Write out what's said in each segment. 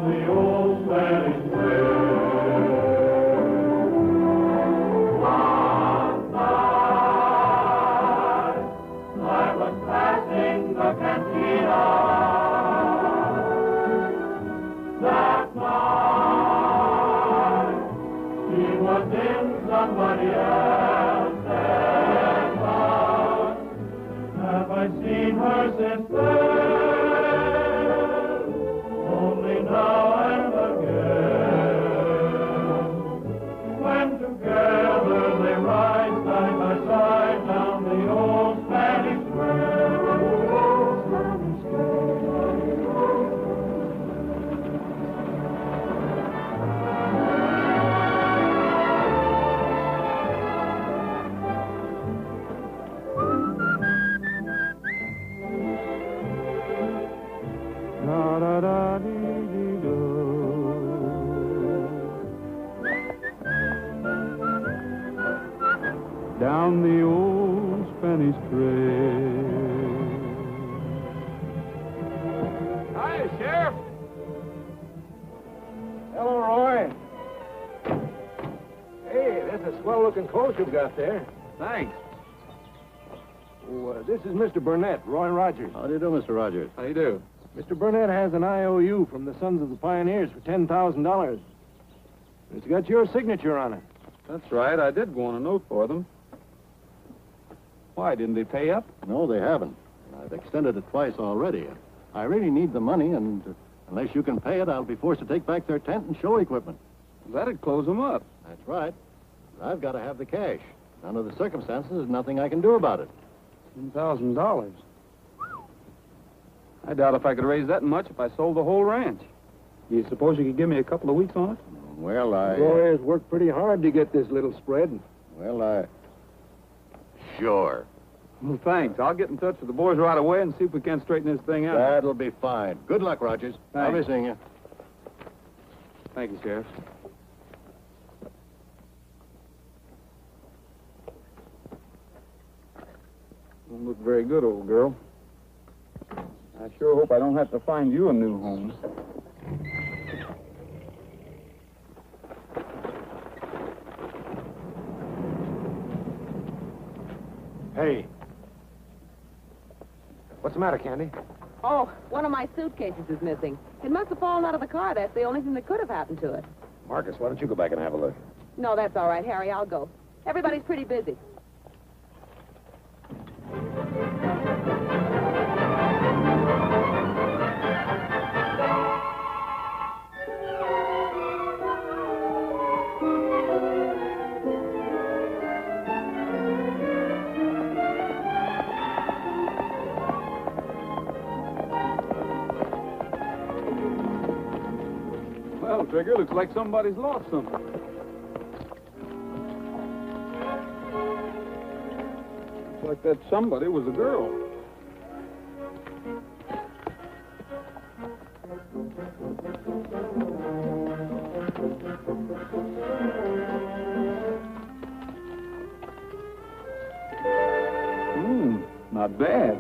the old Spanish trail. One night I was passing the cantina. That night she was in somebody else's house. Have I seen her since then? Only now and again, when together they ride side by side down the old Spanish trail. Spanish down the old Spanish trail. Hi, Sheriff. Hello, Roy. Hey, that's a swell-looking coat you've got there. Thanks. Oh, this is Mr. Burnett, Roy Rogers. How do you do, Mr. Rogers? How you do? Mr. Burnett has an IOU from the Sons of the Pioneers for $10,000. It's got your signature on it. That's right. I did go on a note for them. Why, didn't they pay up? No, they haven't. I've extended it twice already. I really need the money, and unless you can pay it, I'll be forced to take back their tent and show equipment. That'd close them up. That's right. But I've got to have the cash. Under the circumstances, there's nothing I can do about it. $10,000. I doubt if I could raise that much if I sold the whole ranch. You suppose you could give me a couple of weeks on it? Well, Roy has worked pretty hard to get this little spread. Sure. Well, thanks. I'll get in touch with the boys right away and see if we can straighten this thing out. That'll be fine. Good luck, Rogers. I'll be Thanks. seeing you. Thank you, Sheriff. Don't look very good, old girl. I sure hope I don't have to find you a new home. Hey. What's the matter, Candy? Oh, one of my suitcases is missing. It must have fallen out of the car. That's the only thing that could have happened to it. Marcus, why don't you go back and have a look? No, that's all right, Harry. I'll go. Everybody's pretty busy. Well, Trigger, looks like somebody's lost something. Looks like that somebody was a girl. Not bad.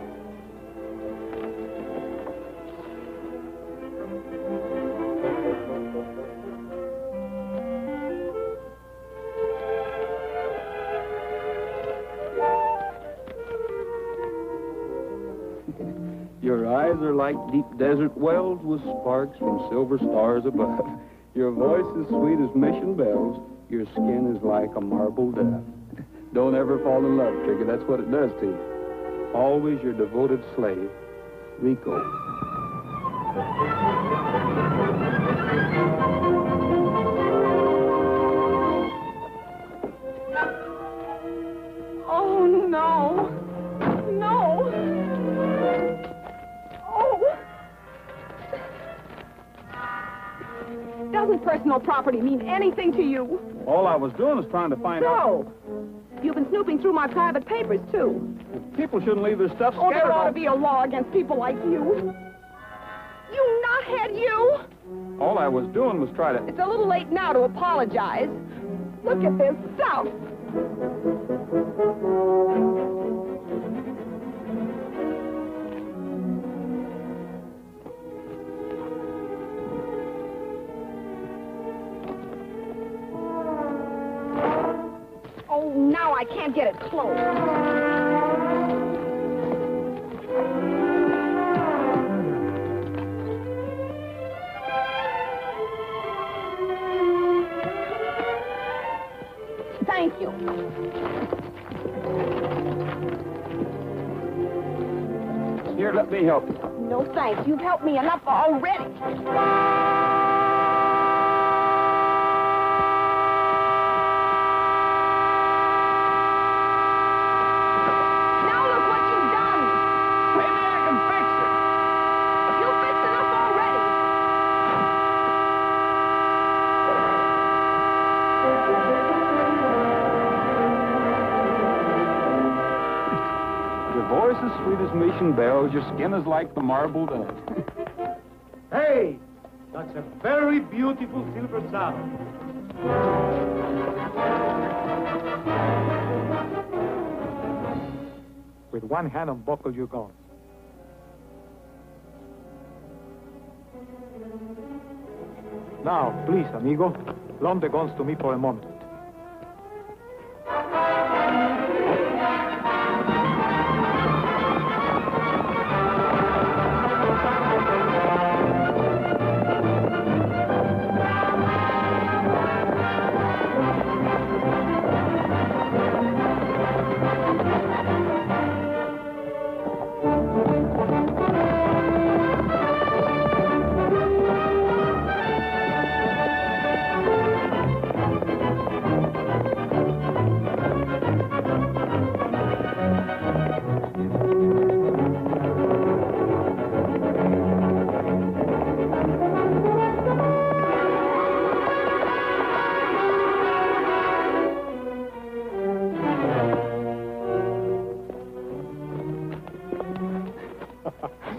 Your eyes are like deep desert wells with sparks from silver stars above. Your voice is sweet as mission bells. Your skin is like a marble dove. Don't ever fall in love, Trigger. That's what it does to you. Always your devoted slave, Rico. Oh, no. No. Oh. Doesn't personal property mean anything to you? All I was doing was trying to find out. So, you've been snooping through my private papers, too. People shouldn't leave their stuff Oh, scattered. there ought to be a law against people like you. You knothead, you! All I was doing was try to... It's a little late now to apologize. Look at this stuff. I can't get it closed. Thank you. Here, let me help you. No thanks. You've helped me enough already. Voice as sweet as mission bells, your skin is like the marble dove. Hey, that's a very beautiful silver saddle. With one hand unbuckle your guns. Now, please, amigo, loan the guns to me for a moment.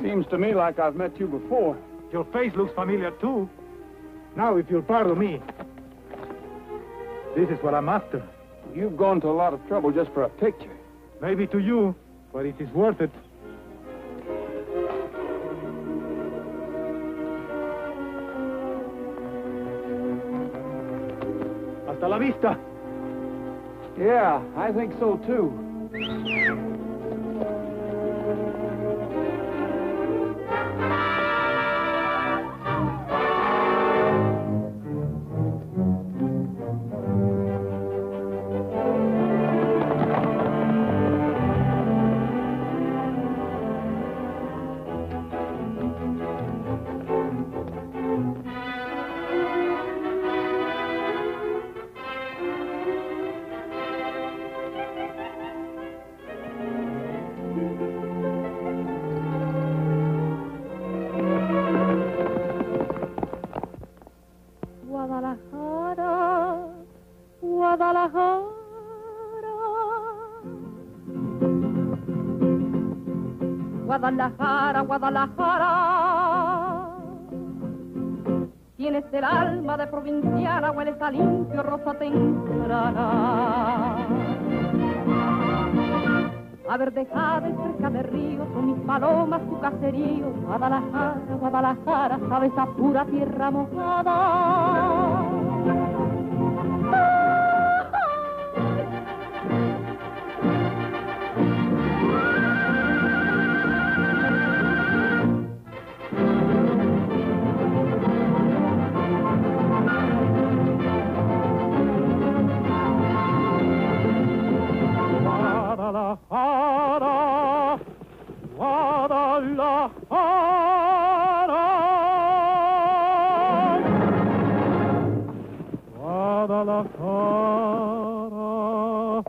Seems to me like I've met you before. Your face looks familiar, too. Now, if you'll pardon me, this is what I'm after. You've gone to a lot of trouble just for a picture. Maybe to you, but it is worth it. Hasta la vista. Yeah, I think so, too. Guadalajara, Guadalajara, tienes el alma de provinciana, hueles a limpio rosa temprana. A ver, dejada cerca de ríos, son mis palomas, tu caserío. Guadalajara, Guadalajara, sabes a pura tierra mojada. Guadalajara, Guadalajara, Guadalajara,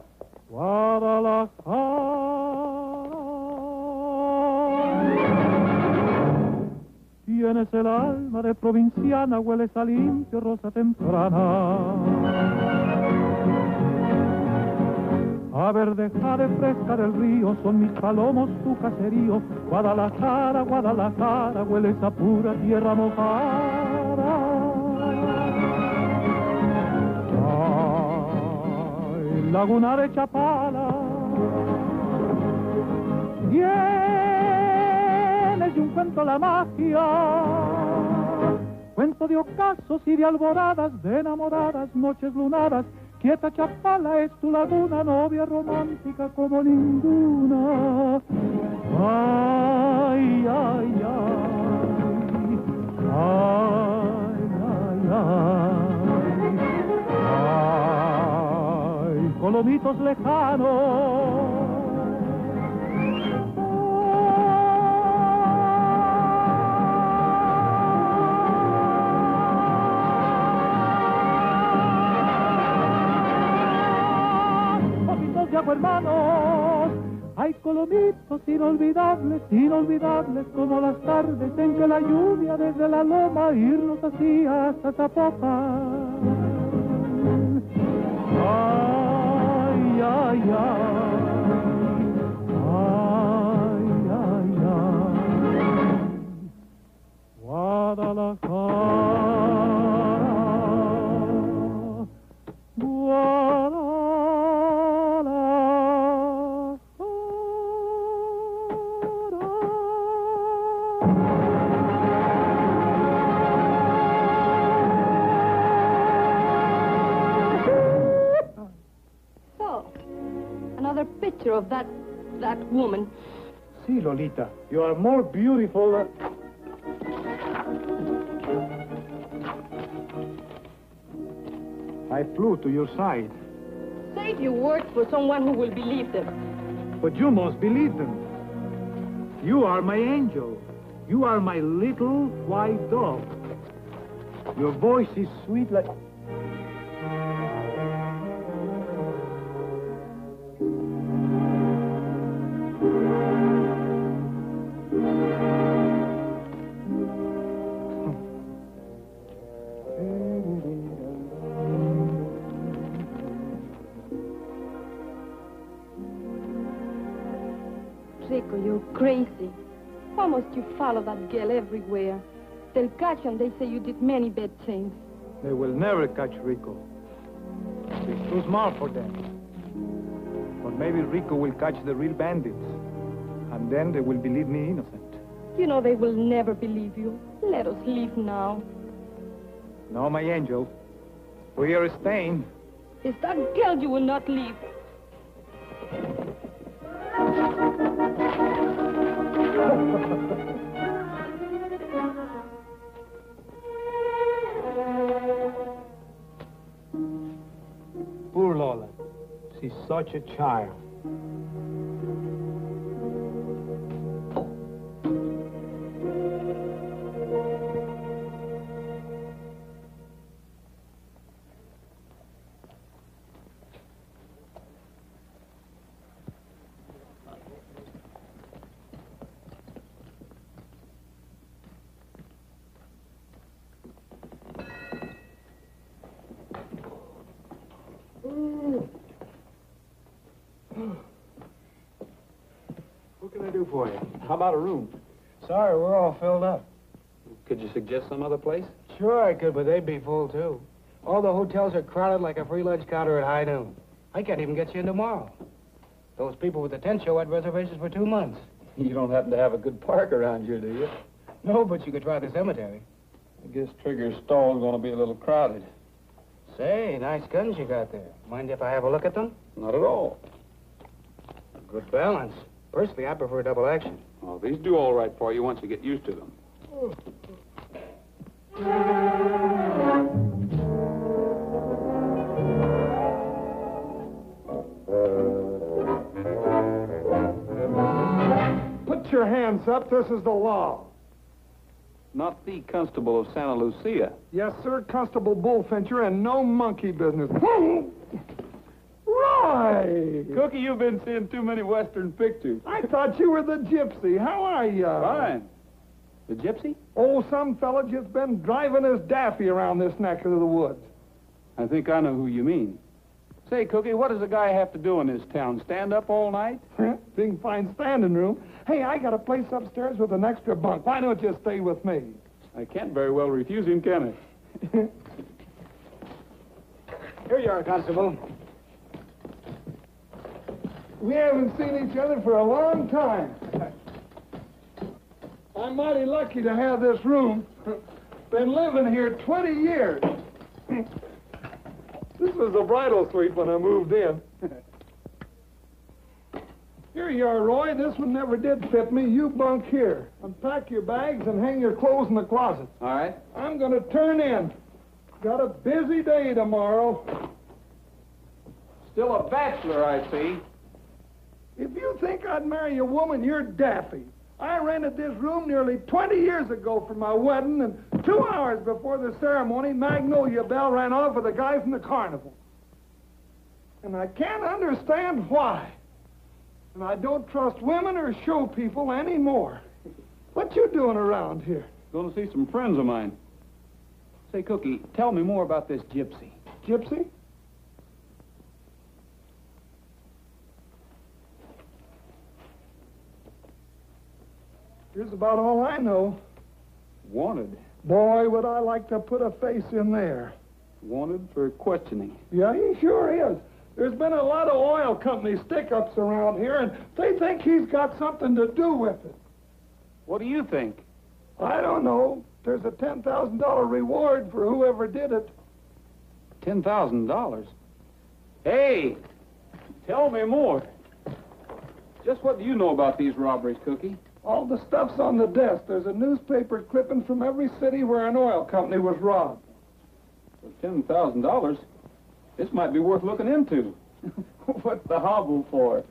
Guadalajara. Tienes el alma de provinciana, hueles a limpio rosa temprana. A ver, dejaré fresca del río, son mis palomos tu caserío. Guadalajara, Guadalajara, hueles a pura tierra mojada. Ay, laguna de Chapala, tienes de un cuento la magia, cuento de ocasos y de alboradas, de enamoradas noches lunadas, quieta Chapala es tu laguna, novia romántica como ninguna. Ay, ay, ay, ay, ay, ay, ay, colomitos lejanos. Hermanos, hay colomitos inolvidables, inolvidables como las tardes en que la lluvia desde la loma irnos así hasta Zapopan. Ay, ay, ay, ay, ay, ay, Guadalajara, Guadalajara. Picture of that woman. See, Lolita, you are more beautiful than... I flew to your side. Say if you work for someone who will believe them. But you must believe them. You are my angel. You are my little white dog. Your voice is sweet like... Rico, you're crazy. Why must you follow that girl everywhere? They'll catch you and they say you did many bad things. They will never catch Rico. He's too smart for them. But maybe Rico will catch the real bandits. And then they will believe me innocent. You know they will never believe you. Let us leave now. No, my angel. We are staying. It's that girl you will not leave. Poor Lola. She's such a child. What can I do for you? How about a room? Sorry, we're all filled up. Could you suggest some other place? Sure I could, but they'd be full, too. All the hotels are crowded like a free lunch counter at high noon. I can't even get you in tomorrow. Those people with the tent show had reservations for 2 months. You don't happen to have a good park around here, do you? No, but you could try the cemetery. I guess Trigger's stall's going to be a little crowded. Say, nice guns you got there. Mind if I have a look at them? Not at all. Good balance. Personally, I prefer double action. Well, these do all right for you once you get used to them. Put your hands up. This is the law. Not the Constable of Santa Lucia. Yes, sir, Constable Bullfincher, and no monkey business. Right! Cookie, you've been seeing too many Western pictures. I thought you were the gypsy. How are you? Fine. The gypsy? Oh, some fella just been driving his daffy around this neck of the woods. I think I know who you mean. Say, Cookie, what does a guy have to do in this town? Stand up all night? If he can find standing room. Hey, I got a place upstairs with an extra bunk. Why don't you stay with me? I can't very well refuse him, can I? Here you are, Constable. We haven't seen each other for a long time. I'm mighty lucky to have this room. Been living here 20 years. This was the bridal suite when I moved in. Here you are, Roy. This one never did fit me. You bunk here. Unpack your bags and hang your clothes in the closet. All right. I'm going to turn in. Got a busy day tomorrow. Still a bachelor, I see. If you think I'd marry a woman, you're daffy. I rented this room nearly 20 years ago for my wedding, and 2 hours before the ceremony, Magnolia Belle ran off with a guy from the carnival. And I can't understand why. And I don't trust women or show people anymore. What you doing around here? Going to see some friends of mine. Say, Cookie, tell me more about this gypsy. Gypsy? Here's about all I know. Wanted. Boy, would I like to put a face in there. Wanted for questioning. Yeah, he sure is. There's been a lot of oil company stick-ups around here, and they think he's got something to do with it. What do you think? I don't know. There's a $10,000 reward for whoever did it. $10,000? Hey, tell me more. Just what do you know about these robberies, Cookie? All the stuff's on the desk. There's a newspaper clipping from every city where an oil company was robbed. For $10,000? This might be worth looking into. What's the hobble for?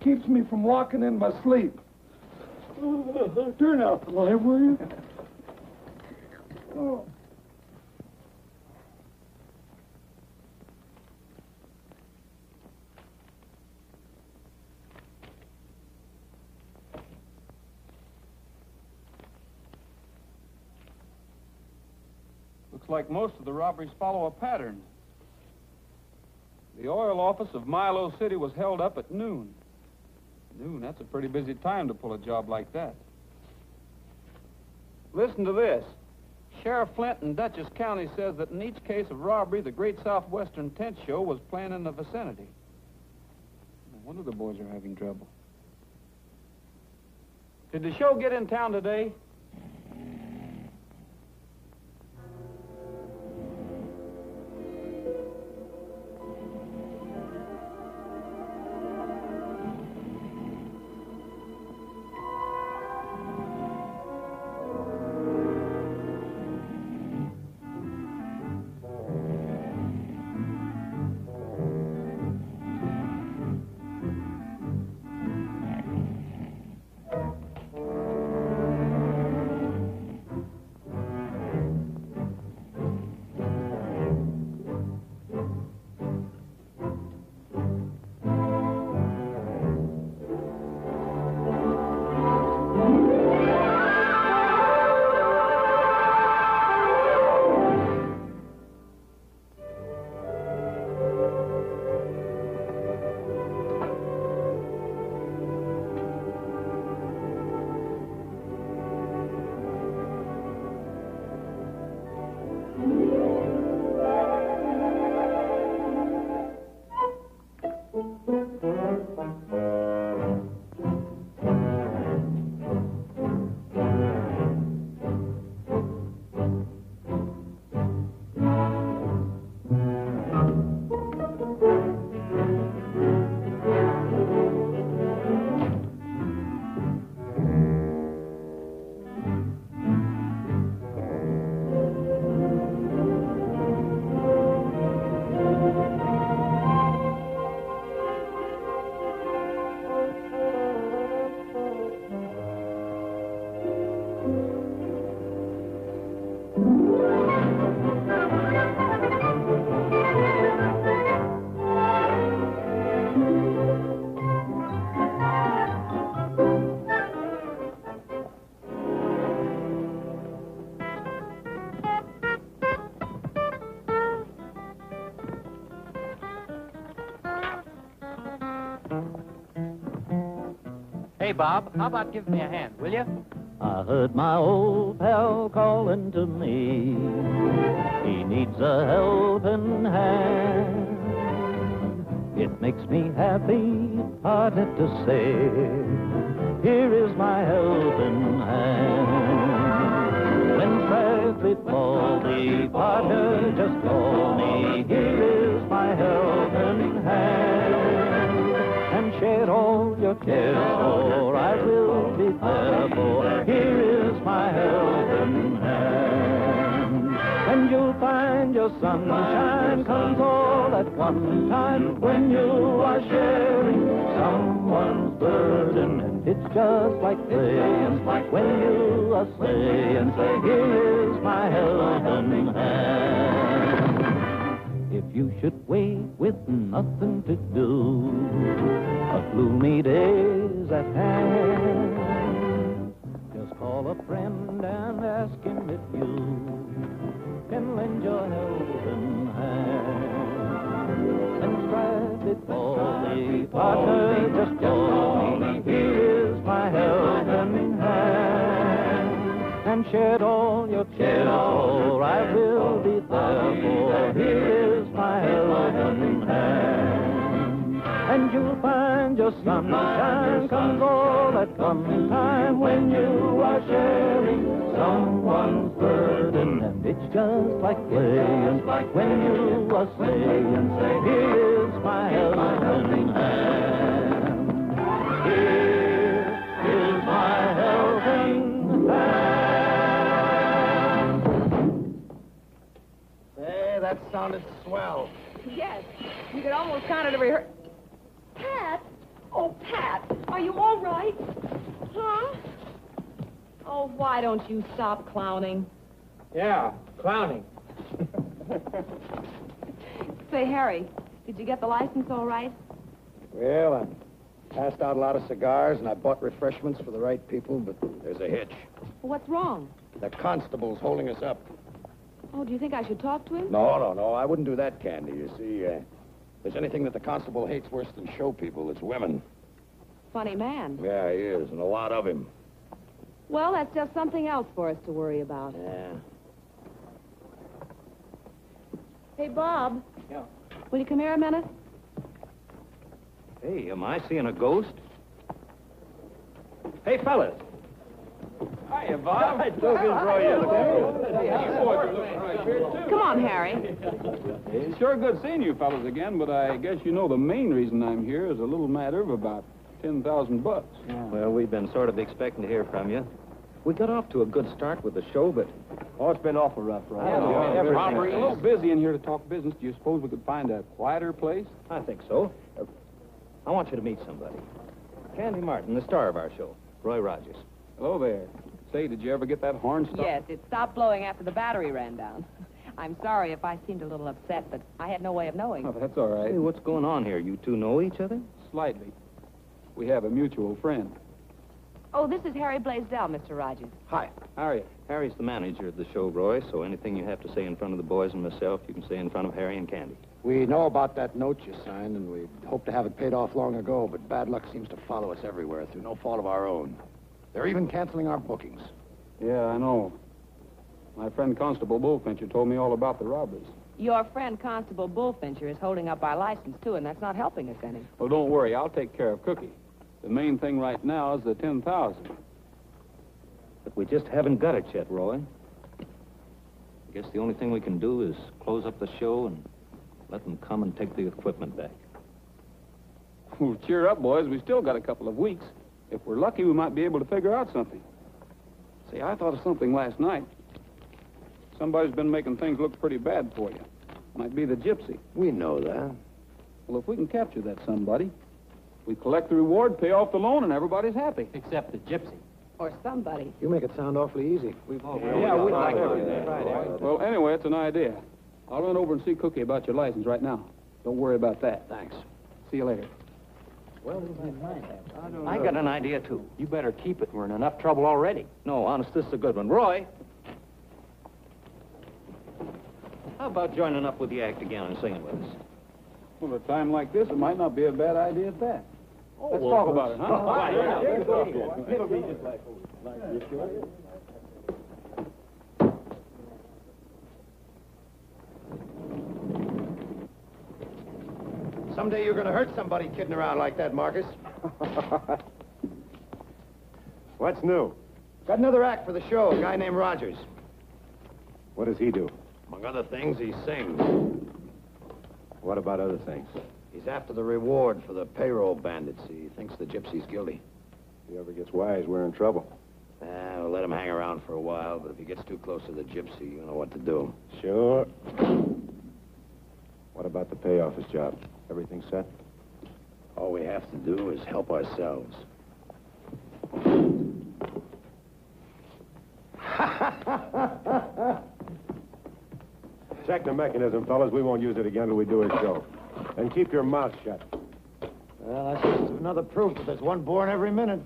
Keeps me from walking in my sleep. Turn out the light, will you? Oh. Looks like most of the robberies follow a pattern. The oil office of Milo City was held up at noon. Noon, that's a pretty busy time to pull a job like that. Listen to this. Sheriff Flint in Dutchess County says that in each case of robbery, the Great Southwestern Tent Show was planned in the vicinity. No wonder the boys are having trouble. Did the show get in town today? Hey, Bob, how about giving me a hand, will you? I heard my old pal calling to me. He needs a helping hand. It makes me happy, hardly to say. Here is my helping hand. When traffic fall, the partner just call me. Here is And you'll find your sunshine comes all at one time when you are sharing someone's burden. And it's just like saying, when you are saying, here is my helping hand. If you should wait with nothing to do, a gloomy day's at hand, just call a friend and ask him if you can lend your helping hand. And strive it for me, partner, just call me. Here is my helping hand. And shed all your cares, for I will be there, for here is my helping hand. And you'll find your sunshine comes all at one time when you are sharing someone's burden. And it's just like playing when you are saying, here is my helping hand. Here is my helping hand. Hey, that sounded swell. Yes, you could almost count it a rehearsal. Pat? Oh, Pat, are you all right? Huh? Oh, why don't you stop clowning? Yeah, clowning. Say, Harry, did you get the license all right? Well, I passed out a lot of cigars, and I bought refreshments for the right people, but there's a hitch. What's wrong? The constable's holding us up. Oh, do you think I should talk to him? No, I wouldn't do that, Candy. You see, if there's anything that the constable hates worse than show people, it's women. Funny man. Yeah, he is, and a lot of him. Well, that's just something else for us to worry about. Yeah. Hey, Bob. Yeah. Will you come here a minute? Hey, am I seeing a ghost? Hey, fellas. Hiya, Bob. Come on, Harry. It's sure good seeing you fellas again, but I guess you know the main reason I'm here is a little matter of about $10,000. Well, we've been sort of expecting to hear from you. We got off to a good start with the show, but... Oh, it's been awful rough, right? Bob, we're a little busy in here to talk business. Do you suppose we could find a quieter place? I think so. I want you to meet somebody. Candy Martin, the star of our show. Roy Rogers. Hello there. Say, did you ever get that horn stopped? Yes, it stopped blowing after the battery ran down. I'm sorry if I seemed a little upset, but I had no way of knowing. Oh, that's all right. Hey, what's going on here? You two know each other? Slightly. We have a mutual friend. Oh, this is Harry Blaisdell, Mr. Rogers. Hi. How are you? Harry's the manager of the show, Roy, so anything you have to say in front of the boys and myself, you can say in front of Harry and Candy. We know about that note you signed, and we hoped to have it paid off long ago, but bad luck seems to follow us everywhere through no fault of our own. They're even canceling our bookings. Yeah, I know. My friend Constable Bullfincher told me all about the robberies. Your friend Constable Bullfincher is holding up our license, too, and that's not helping us any. Well, don't worry. I'll take care of Cookie. The main thing right now is the 10,000. But we just haven't got it yet, Roy. I guess the only thing we can do is close up the show and let them come and take the equipment back. Well, cheer up, boys. We still got a couple of weeks. If we're lucky, we might be able to figure out something. See, I thought of something last night. Somebody's been making things look pretty bad for you. Might be the gypsy. We know that. Well, if we can capture that somebody, we collect the reward, pay off the loan, and everybody's happy. Except the gypsy. Or somebody. You make it sound awfully easy. We'd like to. Well, anyway, it's an idea. I'll run over and see Cookie about your license right now. Don't worry about that. Thanks. See you later. I got an idea, too. You better keep it. We're in enough trouble already. No, honest, this is a good one. Roy! How about joining up with the act again and singing with us? Well, at a time like this, it might not be a bad idea at that. Let's talk about it, huh? Someday you're going to hurt somebody kidding around like that, Marcus. What's new? Got another act for the show, a guy named Rogers. What does he do? Among other things, he sings. What about other things? He's after the reward for the payroll bandits. He thinks the gypsy's guilty. If he ever gets wise, we're in trouble. Well, let him hang around for a while, but if he gets too close to the gypsy, you know what to do. Sure. What about the pay office job? Everything set? All we have to do is help ourselves. Check the mechanism, fellas. We won't use it again till we do a show. And keep your mouth shut. Well, that's just another proof that there's one born every minute.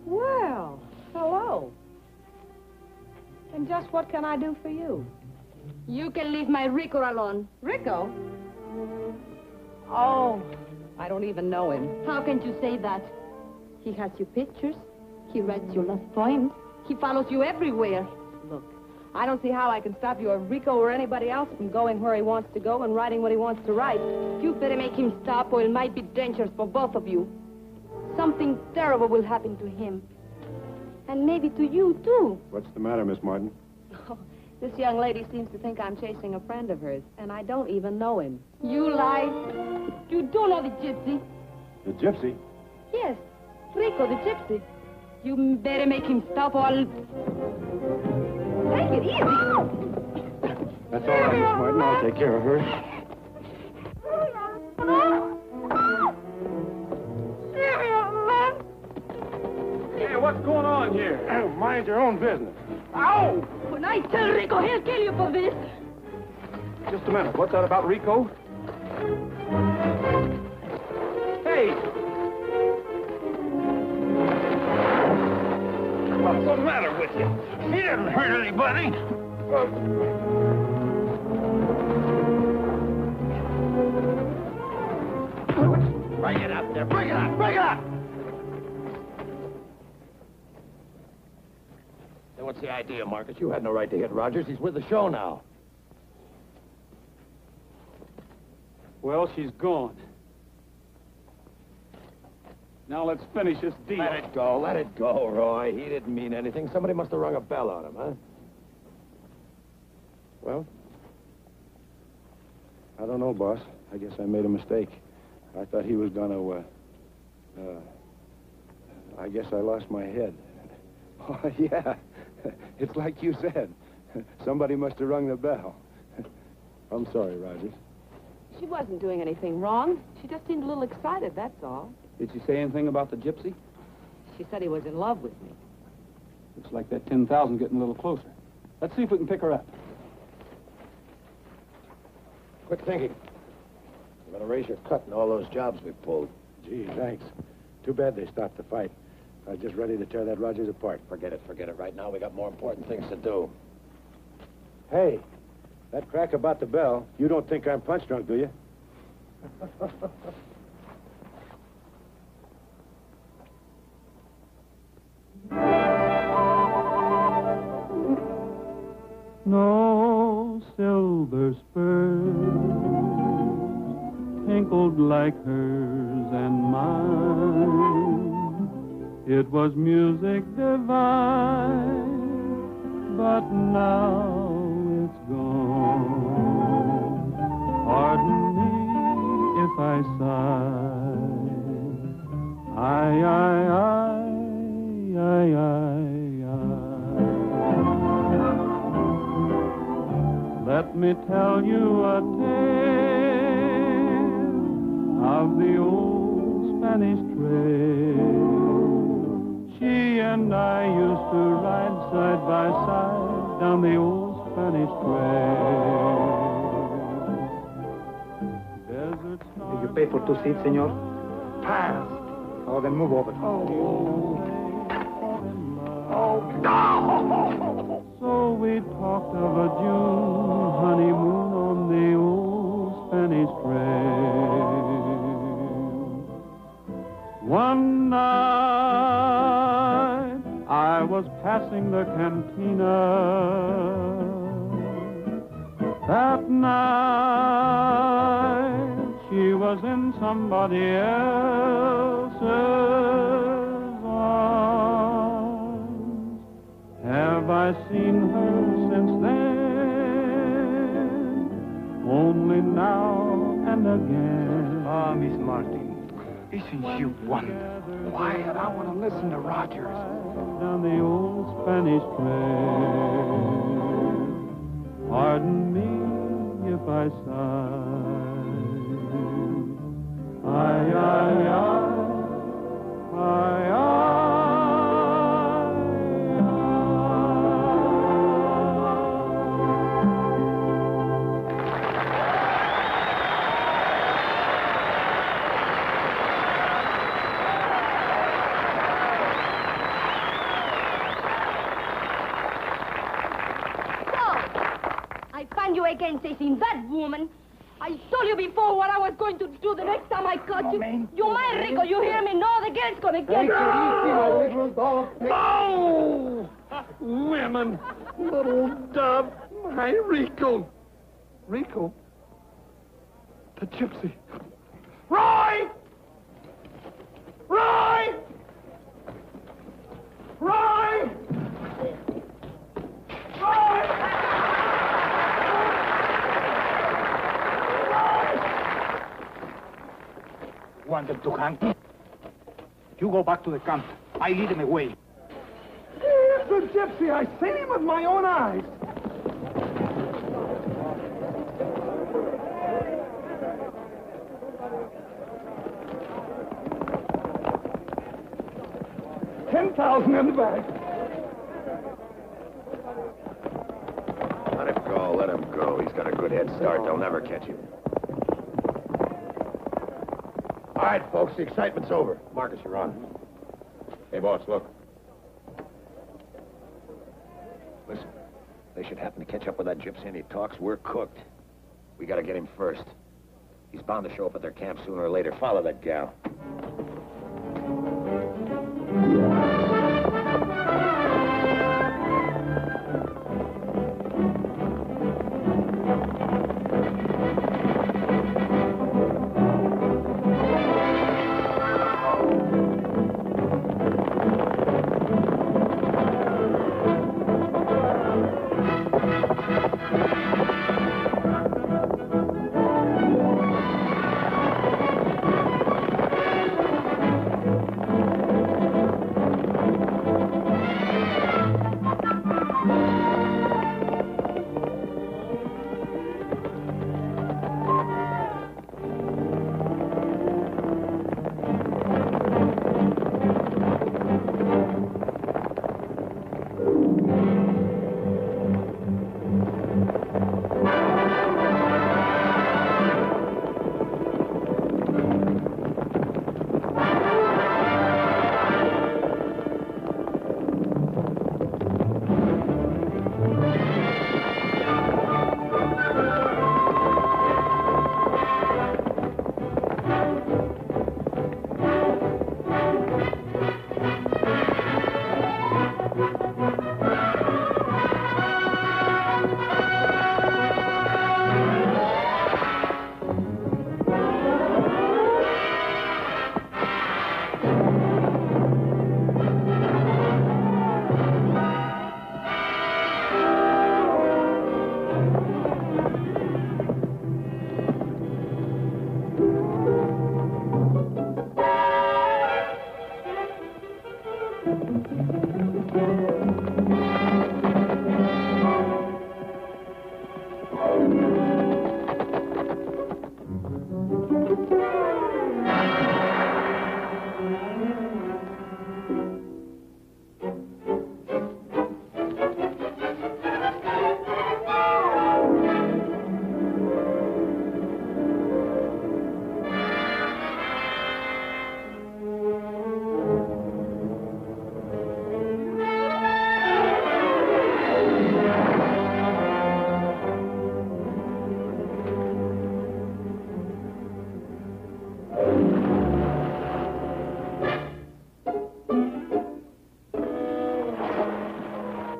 Well, hello. And just what can I do for you? You can leave my Rico alone. Rico? Oh, I don't even know him. How can you say that? He has your pictures. He writes your love poems. He follows you everywhere. Look, I don't see how I can stop you or Rico or anybody else from going where he wants to go and writing what he wants to write. You better make him stop or it might be dangerous for both of you. Something terrible will happen to him. And maybe to you, too. What's the matter, Miss Martin? Oh, this young lady seems to think I'm chasing a friend of hers, and I don't even know him. You lie. You do know the gypsy. The gypsy? Yes, Rico, the gypsy. You better make him stop or I'll... Take it easy. That's all right, Miss Martin. I'll take care of her. Hey, what's going on here? Mind your own business. Ow! When I tell Rico, he'll kill you for this. Just a minute. What's that about Rico? Hey! What's the matter with you? He didn't hurt anybody. Bring it up there. Bring it up. Bring it up. Hey, what's the idea, Marcus? You had no right to hit Rogers. He's with the show now. Well, she's gone. Now let's finish this deal. Let it go, Roy. He didn't mean anything. Somebody must have rung a bell on him, huh? Well, I don't know, boss. I guess I made a mistake. I thought he was gonna, I guess I lost my head. Oh, yeah. It's like you said. Somebody must have rung the bell. I'm sorry, Rogers. She wasn't doing anything wrong. She just seemed a little excited, that's all. Did she say anything about the gypsy? She said he was in love with me. Looks like that 10,000 getting a little closer. Let's see if we can pick her up. Quit thinking. You better raise your cut in all those jobs we pulled. Gee, thanks. Too bad they stopped the fight. I was just ready to tear that Rogers apart. Forget it. Right now, we got more important things to do. Hey, that crack about the bell, you don't think I'm punch drunk, do you? No silver spurs tinkled like hers and mine. It was music divine, but now it's gone. Pardon me if I sigh. Let me tell you a tale of the old Spanish trail. She and I used to ride side by side down the old Spanish trail. Did you pay for 2 seats, senor? Pass. Oh, then move over. So we talked of a June honeymoon on the old Spanish trail. One night I was passing the cantina. That night she was in somebody else's arms. Have I seen her since then? only now and again. Ah, Miss Martin, isn't she wonderful? Quiet, I want to listen to Rogers. Down the old Spanish trail. Pardon me if I sigh. Ay, ay, ay, ay, ay. You again chasing that woman. I told you before what I was going to do the next time I caught you. You mind, Rico, you hear me? No, the girl's gonna get you. Take it easy, my little dog. No! Women, little dove, my Rico. Rico? The gypsy. Roy! Roy! Roy! Roy! Want them to hang? You go back to the camp. I lead them away. Here's the gypsy. I seen him with my own eyes. $10,000 in the bag. Let him go, let him go. He's got a good head start. They'll never catch him. All right, folks, the excitement's over. Marcus, you're on. Hey, boss, look. Listen, they should happen to catch up with that gypsy and he talks, we're cooked. We gotta get him first. He's bound to show up at their camp sooner or later. Follow that gal.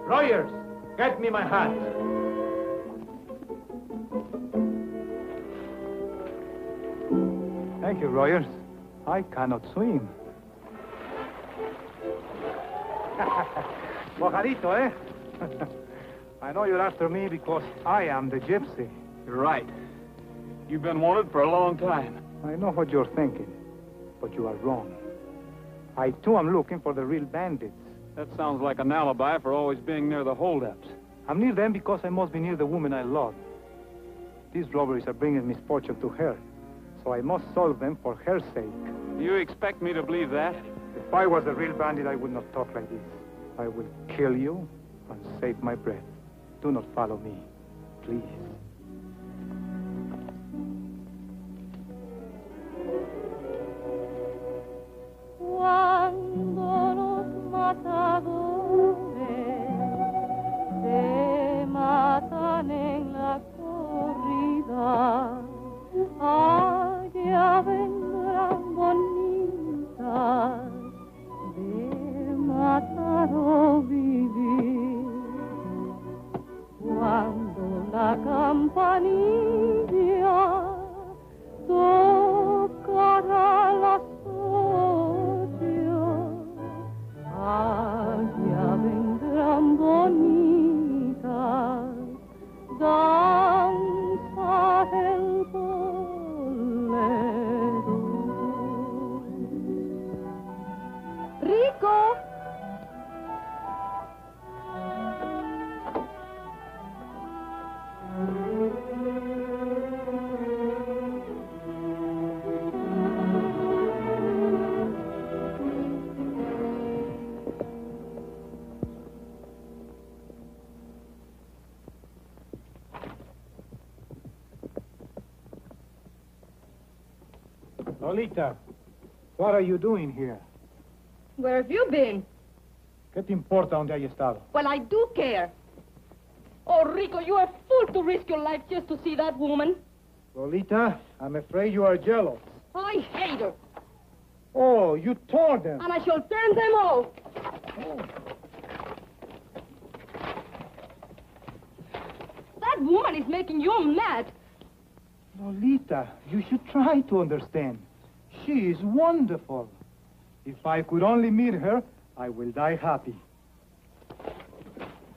Lawyers, get me my hat. Thank you, Royers. I cannot swim. Mojadito, eh? I know you're after me because I am the gypsy. You're right. You've been wanted for a long time. I know what you're thinking, but you are wrong. I, too, am looking for the real bandits. That sounds like an alibi for always being near the holdups. I'm near them because I must be near the woman I love. These robberies are bringing misfortune to her, so I must solve them for her sake. You expect me to believe that? If I was a real bandit, I would not talk like this. I will kill you and save my breath. Do not follow me, please. Cuando los matadores se matan en la corrida, allá vendrán bonitas de matar o vivir. Cuando la campanilla tocará las 8, allá vendrán bonitas, danza el bolero. ¡Rico! Lolita, what are you doing here? Where have you been? ¿Qué te importa donde haya estado? Well, I do care. Oh, Rico, you're a fool to risk your life just to see that woman. Lolita, I'm afraid you are jealous. I hate her. Oh, you tore them. And I shall turn them all. That woman is making you mad. Lolita, you should try to understand. She is wonderful. If I could only meet her, I will die happy.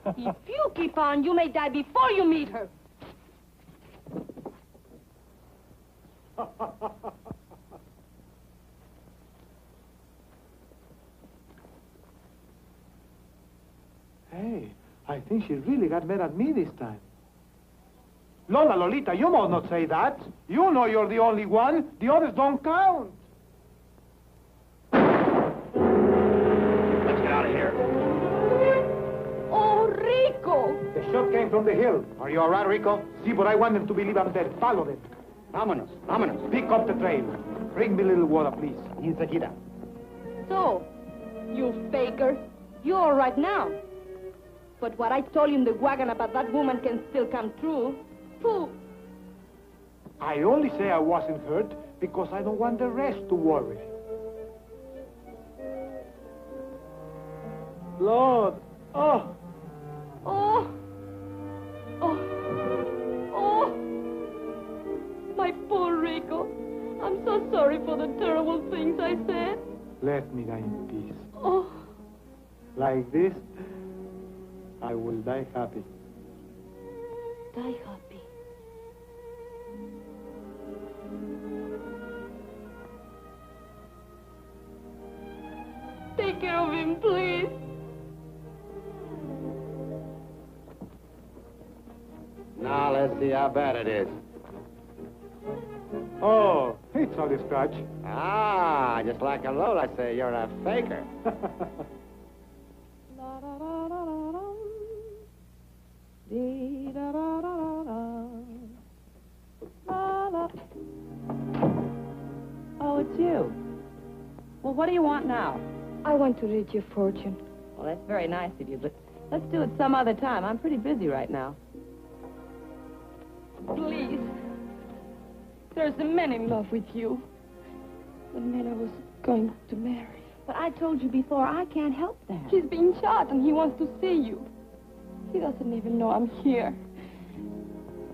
If you keep on, you may die before you meet her. Hey, I think she really got mad at me this time. Lola, Lolita, you must not say that. You know you're the only one. The others don't count. Let's get out of here. Oh, Rico! The shot came from the hill. Are you all right, Rico? See, but I want them to believe I'm dead. Follow them. Vámonos, vámonos. Pick up the trail. Bring me a little water, please. Enseguida. So, you faker, you're all right now. But what I told you in the wagon about that woman can still come true. Pooh. I only say I wasn't hurt because I don't want the rest to worry. Lord, oh. Oh. Oh. Oh. My poor Rico. I'm so sorry for the terrible things I said. Let me die in peace. Oh. Like this, I will die happy. Die happy. Take care of him, please. Now, let's see how bad it is. Oh, it's not a scratch. Ah, just like a Lola say, you're a faker. Oh, it's you. Well, what do you want now? I want to read your fortune. Well, that's very nice of you, but let's do it some other time. I'm pretty busy right now. Please. There's a man in love with you. The man I was going to marry. But I told you before, I can't help that. He's been shot and he wants to see you. He doesn't even know I'm here.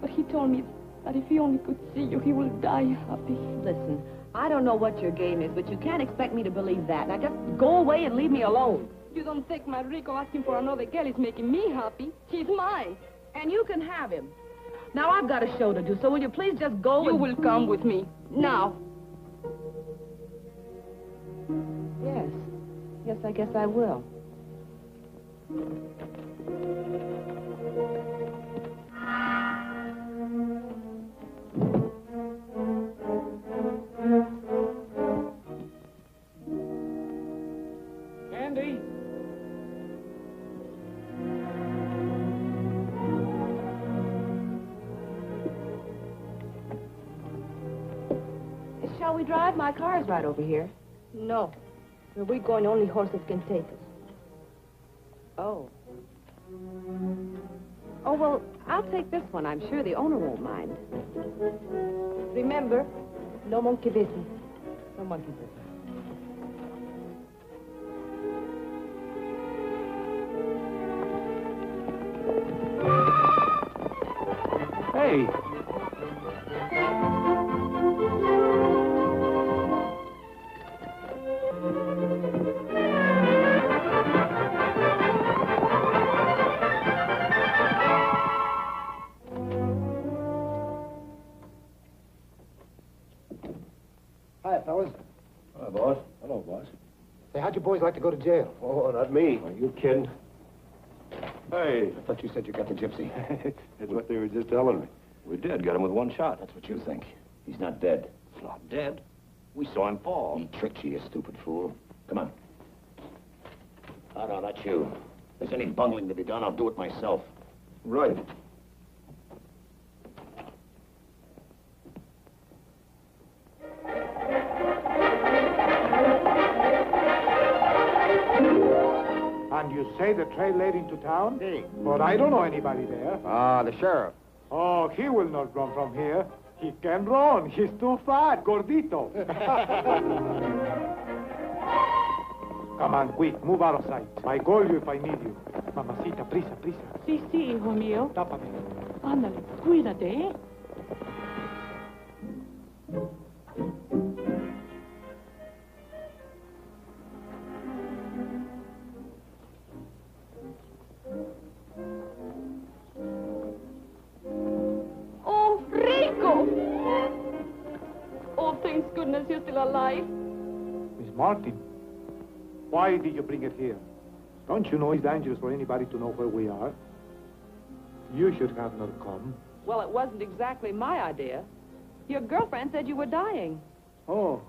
But he told me that if he only could see you, he will die happy. Listen, I don't know what your game is, but you can't expect me to believe that. Now, just go away and leave me alone. You don't think my Rico asking for another girl is making me happy? She's mine. And you can have him. Now, I've got a show to do, so will you please just go You will come with me. Now. Yes. Yes, I guess I will. Andy? Shall we drive? My car's right over here. No. Where we're going, only horses can take us. Oh. Oh, well, I'll take this one. I'm sure the owner won't mind. Remember, no monkey business. No monkey business. Hey. Hi, fellas. Hi, boss. Hello, boss. Say, how'd you boys like to go to jail? Oh, not me. Are you kidding? Hey. I thought you said you got the gypsy. That's what they were just telling me. We did. Got him with one shot. That's what you think. He's not dead. He's not dead. We saw him fall. He tricked you, you stupid fool. Come on. Oh, no, not you. If there's any bungling to be done, I'll do it myself. Right. And you say the train led into town? But I don't know anybody there. Ah, the sheriff. Oh, he will not run from here. He can run. He's too fat, gordito. Come on, quick. Move out of sight. I call you if I need you. Mamacita, prisa, prisa. Sí, sí, hijo mío. Tápame. Ándale, cuídate, ¿eh? Oh, Rico! Oh, thank goodness you're still alive. Miss Martin, why did you bring it here? Don't you know it's dangerous for anybody to know where we are? You should have not come. Well, it wasn't exactly my idea. Your girlfriend said you were dying. Oh.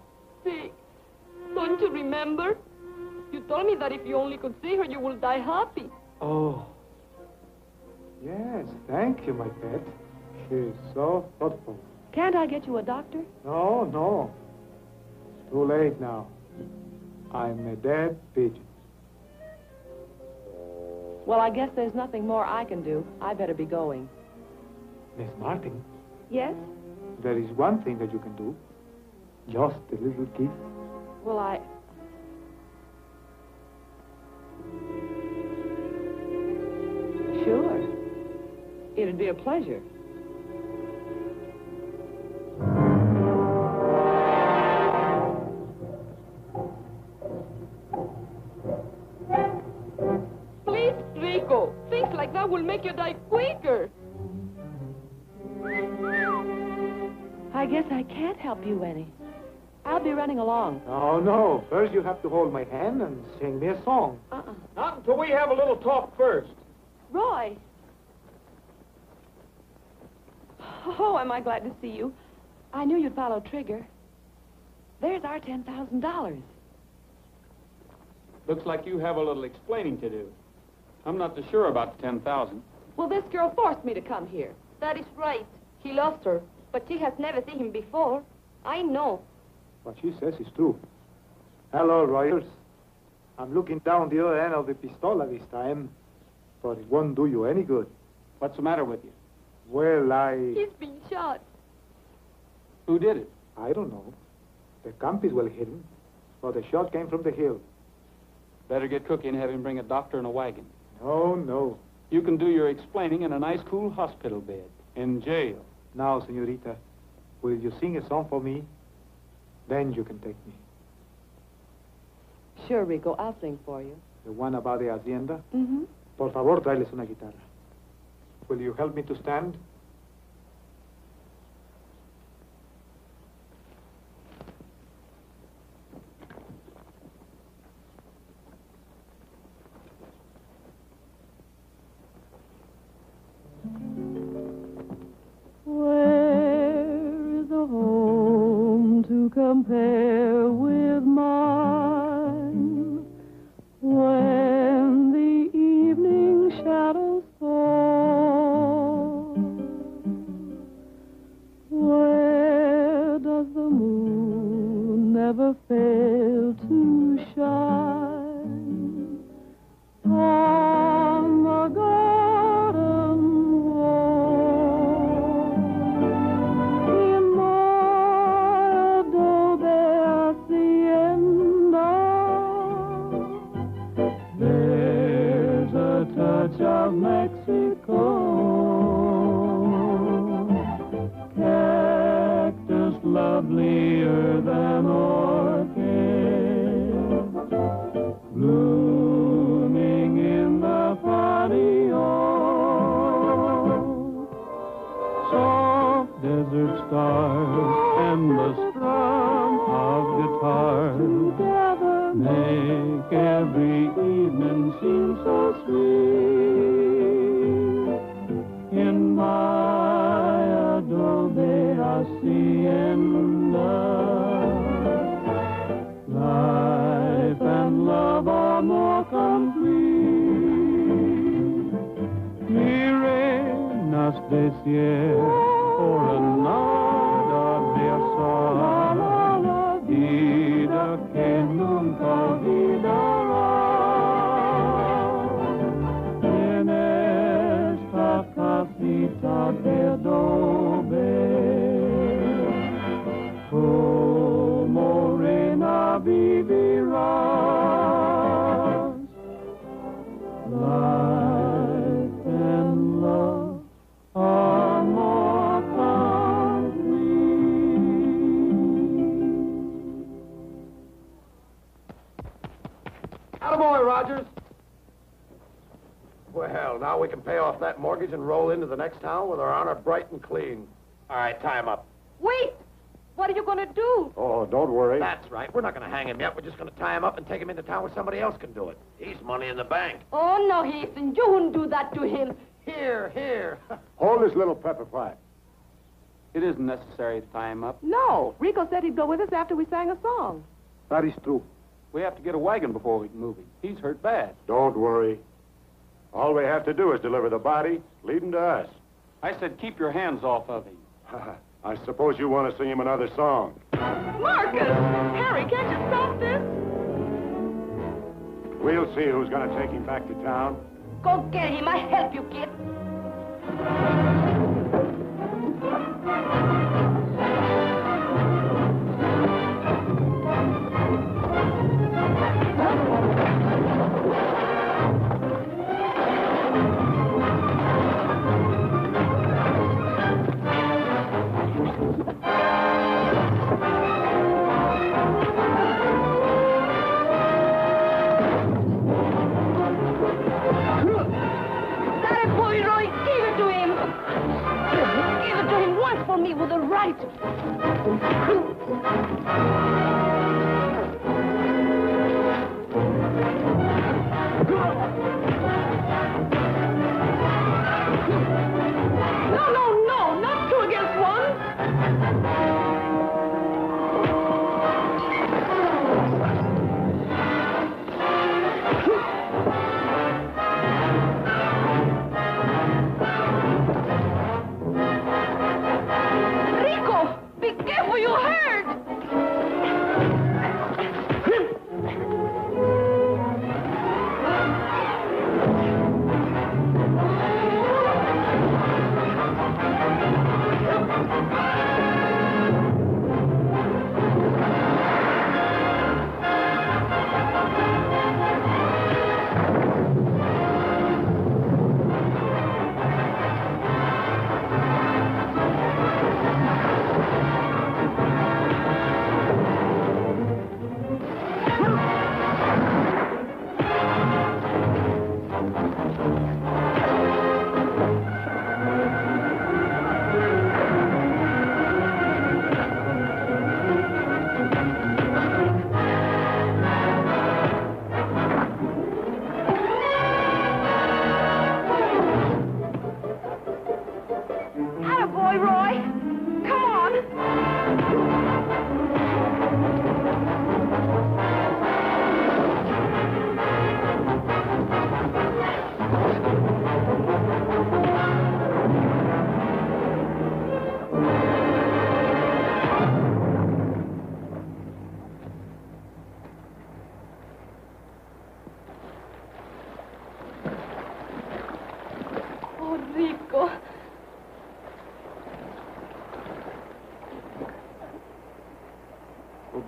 See, don't you remember? You told me that if you only could see her, you will die happy. Oh. Yes, thank you, my pet. She's so thoughtful. Can't I get you a doctor? No, no. It's too late now. I'm a dead pigeon. Well, I guess there's nothing more I can do. I better be going. Miss Martin, Yes? there is one thing that you can do. Just a little kiss. Well, Sure. It'd be a pleasure. Please, Rico. Things like that will make you die quicker. I guess I can't help you any. I'll be running along. Oh, no. First you have to hold my hand and sing me a song. Not until we have a little talk first. Roy. Oh, am I glad to see you. I knew you'd follow Trigger. There's our $10,000. Looks like you have a little explaining to do. I'm not too sure about the 10,000. Well, this girl forced me to come here. That is right. He loves her, but she has never seen him before. I know. What she says is true. Hello, Royals. I'm looking down the other end of the pistola this time, but it won't do you any good. What's the matter with you? Well, He's been shot. Who did it? I don't know. The camp is well hidden, but the shot came from the hill. Better get Cookie and have him bring a doctor and a wagon. No, no. You can do your explaining in a nice, cool hospital bed. In jail. Now, senorita, will you sing a song for me? Then you can take me. Sure, Rico, I'll sing for you. The one about the hacienda? Mm-hmm. Por favor, tráeles una guitarra. Will you help me to stand? share with mine when the evening shadows fall. Where does the moon never fail to shine? On the garden wall. In my adobe hacienda, there's a touch of Mexico. Cactus lovelier than orchid, blooming in the patio. Soft desert stars and the strum of guitars together make every evening seem so sweet. In my adobe hacienda, life and love are more complete. Mirenas de cielo por a nada de azar, vida que nunca olvidará. En esta casita de adobe, como reina vivirás. Life and love are more complete. Attaboy, Rogers. Well, now we can pay off that mortgage and roll into the next town with our honor bright and clean. All right, tie him up. Wait! What are you going to do? Oh, don't worry. That's right. We're not going to hang him yet. We're just going to tie him up and take him into town where somebody else can do it. He's money in the bank. Oh, no, Hasten. You wouldn't do that to him. Here, here. Hold this little pepper pipe. It isn't necessary to tie him up. No. Rico said he'd go with us after we sang a song. That is true. We have to get a wagon before we can move him. He's hurt bad. Don't worry. All we have to do is deliver the body, lead him to us. I said keep your hands off of him. I suppose you want to sing him another song. Marcus! Harry, can't you stop this? We'll see who's going to take him back to town. Go get him. I help you, kid. Me with the right. No, not 2 against 1. Be careful, you hurt!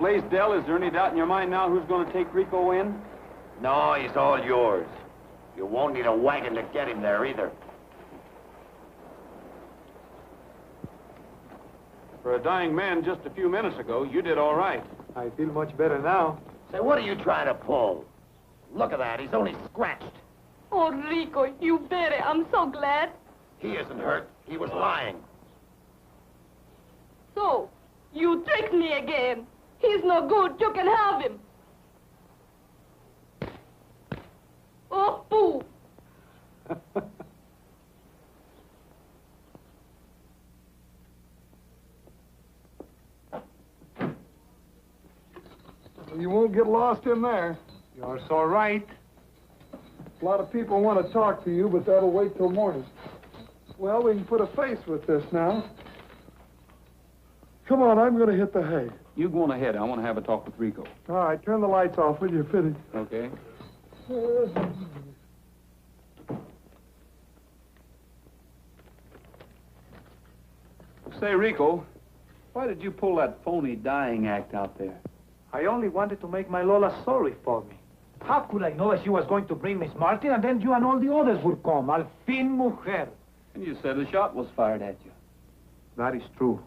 Blaisdell, is there any doubt in your mind now who's going to take Rico in? No, he's all yours. You won't need a wagon to get him there, either. For a dying man just a few minutes ago, you did all right. I feel much better now. Say, what are you trying to pull? Look at that. He's only scratched. Oh, Rico, you better. I'm so glad. He isn't hurt. He was lying. So, you tricked me again. He's no good. You can have him. Oh, boo. You won't get lost in there. You're so right. A lot of people want to talk to you, but that'll wait till morning. Well, we can put a face with this now. Come on, I'm going to hit the hay. You go on ahead. I want to have a talk with Rico. All right, turn the lights off, will you, Fitty? Okay. Say, Rico, why did you pull that phony dying act out there? I only wanted to make my Lola sorry for me. How could I know that she was going to bring Miss Martin and then you and all the others would come? Al fin mujer. And you said a shot was fired at you. That is true.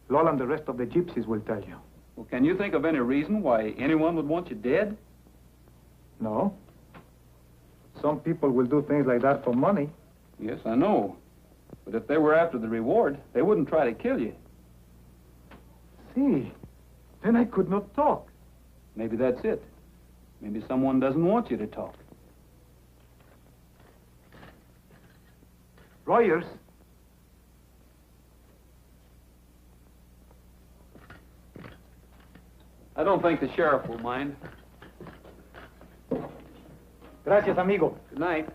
Lola and the rest of the gypsies will tell you. Well, can you think of any reason why anyone would want you dead? No. Some people will do things like that for money. Yes, I know. But if they were after the reward, they wouldn't try to kill you. See, then I could not talk. Maybe that's it. Maybe someone doesn't want you to talk. Royers? I don't think the sheriff will mind. Gracias, amigo. Good night.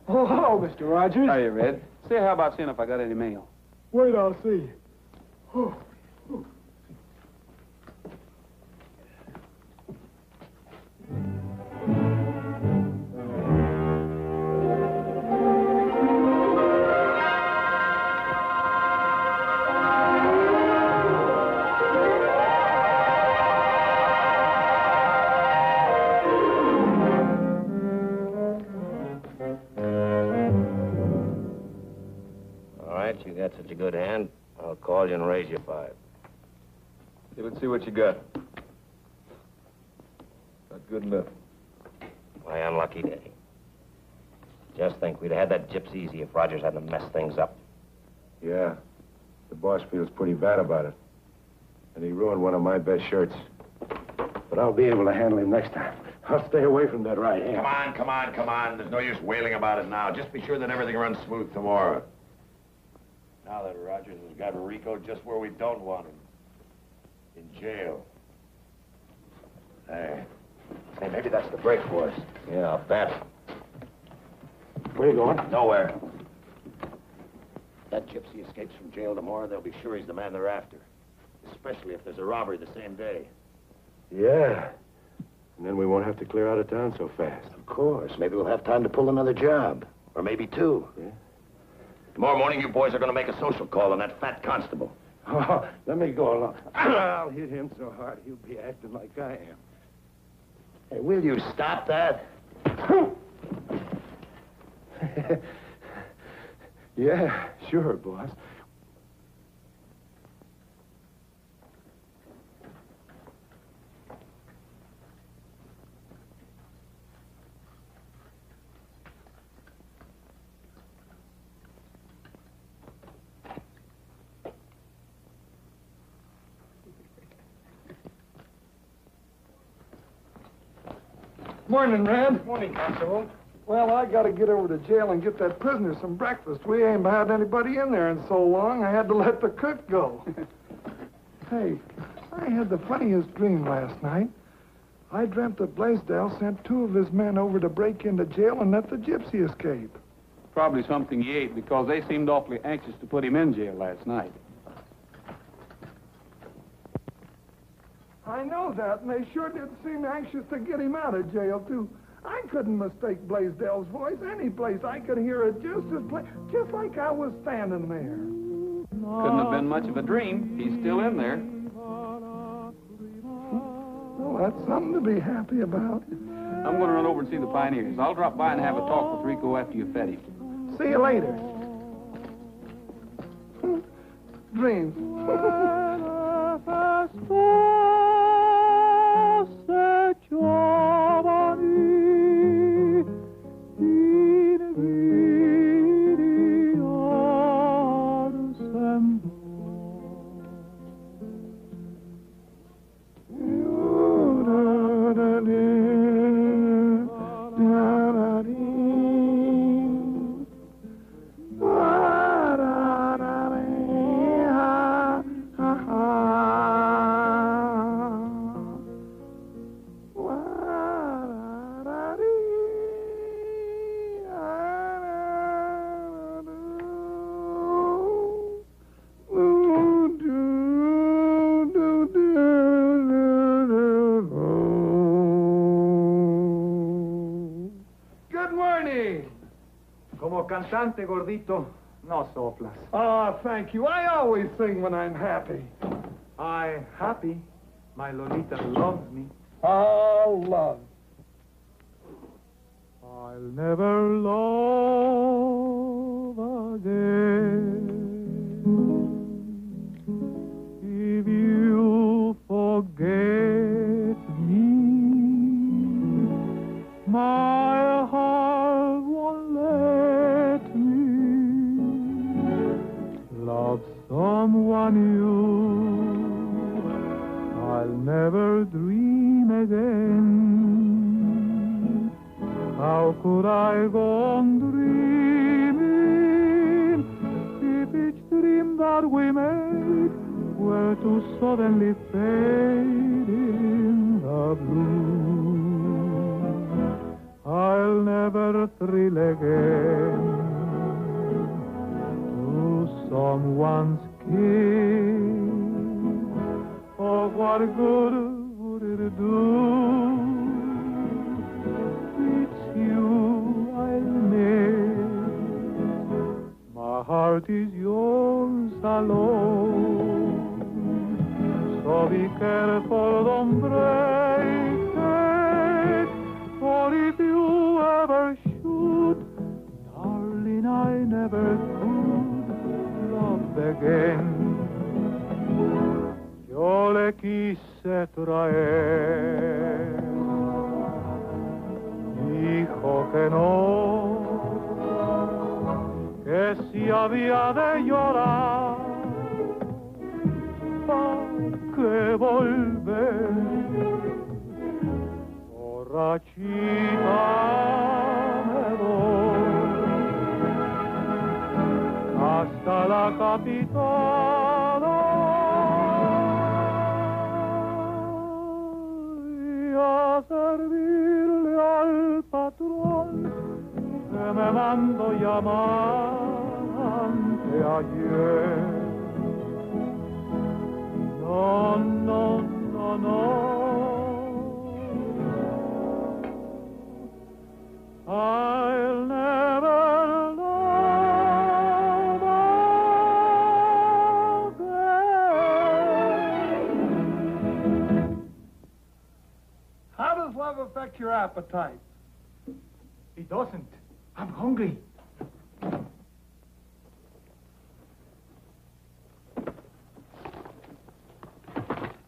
Oh, hello, Mr. Rogers. Hiya, Red. Say, how about seeing if I got any mail? Wait, I'll see. Oh. You got such a good hand, I'll call you and raise you 5. Yeah, let's see what you got. Not good enough. My unlucky day. Just think, we'd have had that gypsy easy if Rogers hadn't messed things up. Yeah. The boss feels pretty bad about it. And he ruined one of my best shirts. But I'll be able to handle him next time. I'll stay away from that right hand. Come on. There's no use wailing about it now. Just be sure that everything runs smooth tomorrow. Now that Rogers has got Rico just where we don't want him. In jail. Hey, maybe that's the break for us. Yeah, I'll bet. Where you going? Nowhere. That gypsy escapes from jail tomorrow, they'll be sure he's the man they're after. Especially if there's a robbery the same day. Yeah. And then we won't have to clear out of town so fast. Of course. Maybe we'll have time to pull another job. Or maybe 2. Yeah? Tomorrow morning, you boys are going to make a social call on that fat constable. Oh, let me go along. I'll hit him so hard he'll be acting like I am. Hey, will you stop that? Yeah, sure, boss. Morning, Rand. Morning, Constable. Well, I got to get over to jail and get that prisoner some breakfast. We ain't had anybody in there in so long, I had to let the cook go. Hey, I had the funniest dream last night. I dreamt that Blaisdell sent 2 of his men over to break into jail and let the gypsy escape. Probably something he ate, because they seemed awfully anxious to put him in jail last night. I know that, and they sure did seem anxious to get him out of jail, too. I couldn't mistake Blaisdell's voice any place. I could hear it just like I was standing there. Couldn't have been much of a dream. He's still in there. Well, that's something to be happy about. I'm going to run over and see the pioneers. I'll drop by and have a talk with Rico after you fed him. See you later. Dreams. Cantante, gordito, no soplas. Oh, thank you. I always sing when I'm happy. I'm happy. My Lolita loves me. Oh, love. I'll never love again if you forget me. My heart won't let me love someone new. I'll never dream again. How could I go on dreaming if each dream that we made were to suddenly fade in the blue? I'll never thrill again to someone's kiss. Oh, what good would it do? It's you I'll miss. My heart is yours alone. So be careful, don't break it. For if you ever should, darling, I never could love again. Yo le quise traer, dijo que no, que si había de llorar, ¿pa' qué volver? Borrachita me voy hasta la capital y a servirle al patrón que me mandó llamar anteayer. No, no, no, no. I'll never love again. How does love affect your appetite? It doesn't. I'm hungry.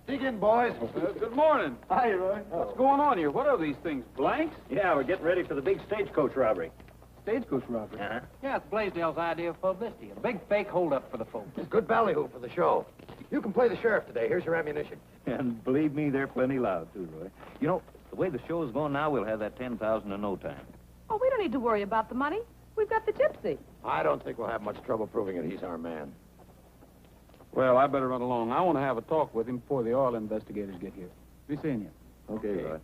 Dig in, boys. Good morning. Hi, Roy. What's going on here? What are these things, blanks? Yeah, we're getting ready for the big stagecoach robbery. Stagecoach robbery. Uh-huh. Yeah, it's Blaisdell's idea of publicity. A big fake holdup for the folks. It's good ballyhoo for the show. You can play the sheriff today. Here's your ammunition. And believe me, they're plenty loud, too, Roy. You know, the way the show is going now, we'll have that 10,000 in no time. Oh, we don't need to worry about the money. We've got the gypsy. I don't think we'll have much trouble proving it. He's our man. Well, I better run along. I want to have a talk with him before the oil investigators get here. Be seeing you. Okay, Roy.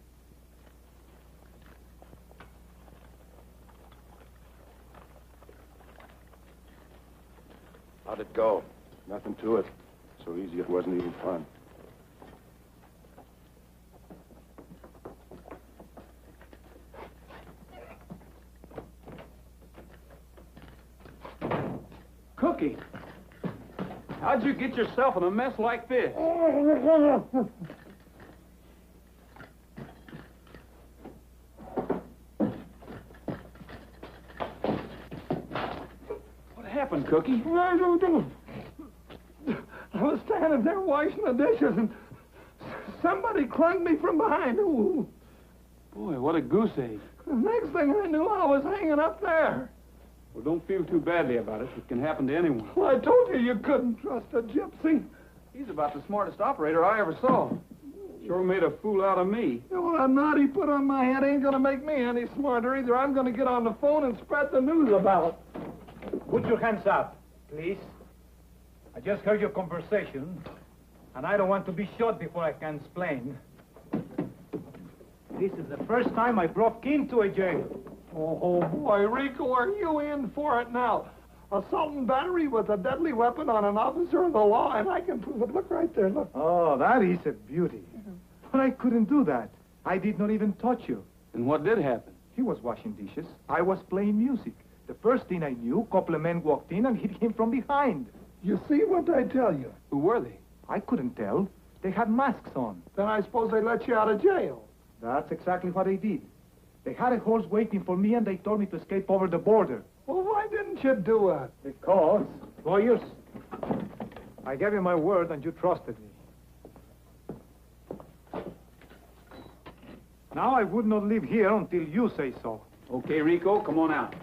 How'd it go? Nothing to it. So easy it wasn't even fun. Cookie, how'd you get yourself in a mess like this? What happened, Cookie? I was standing there washing the dishes, and somebody clung me from behind. Ooh. Boy, what a goose egg. The next thing I knew, I was hanging up there. Well, don't feel too badly about it. It can happen to anyone. Well, I told you couldn't trust a gypsy. He's about the smartest operator I ever saw. Sure made a fool out of me. Well, that knot he put on my head ain't gonna make me any smarter either. I'm gonna get on the phone and spread the news about it. Put your hands up, please. I just heard your conversation, and I don't want to be shot before I can explain. This is the first time I broke into a jail. Oh, boy, Rico, are you in for it now? Assault and battery with a deadly weapon on an officer of the law, and I can prove it. Look right there, look. Oh, that is a beauty. But I couldn't do that. I did not even touch you. And what did happen? He was washing dishes. I was playing music. The first thing I knew, a couple of men walked in and hit him from behind. You see what I tell you? Who were they? I couldn't tell. They had masks on. Then I suppose they let you out of jail. That's exactly what they did. They had a horse waiting for me, and they told me to escape over the border. Well, why didn't you do it? Because, lawyers, I gave you my word, and you trusted me. Now I would not live here until you say so. Okay, Rico, come on out.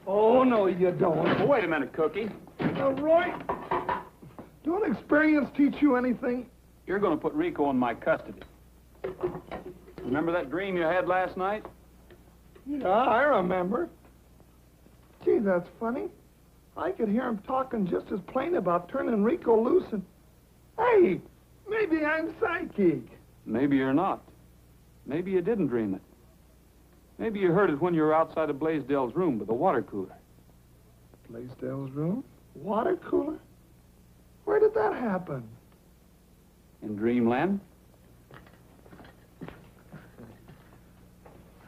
Oh, no, you don't. Oh, wait a minute, Cookie. Roy, don't experience teach you anything? You're going to put Rico in my custody. Remember that dream you had last night? Yeah, I remember. Gee, that's funny. I could hear him talking just as plain about turning Rico loose and... Hey, maybe I'm psychic. Maybe you're not. Maybe you didn't dream it. Maybe you heard it when you were outside of Blaisdell's room with the water cooler. Blaisdell's room? Water cooler? Where did that happen? In Dreamland?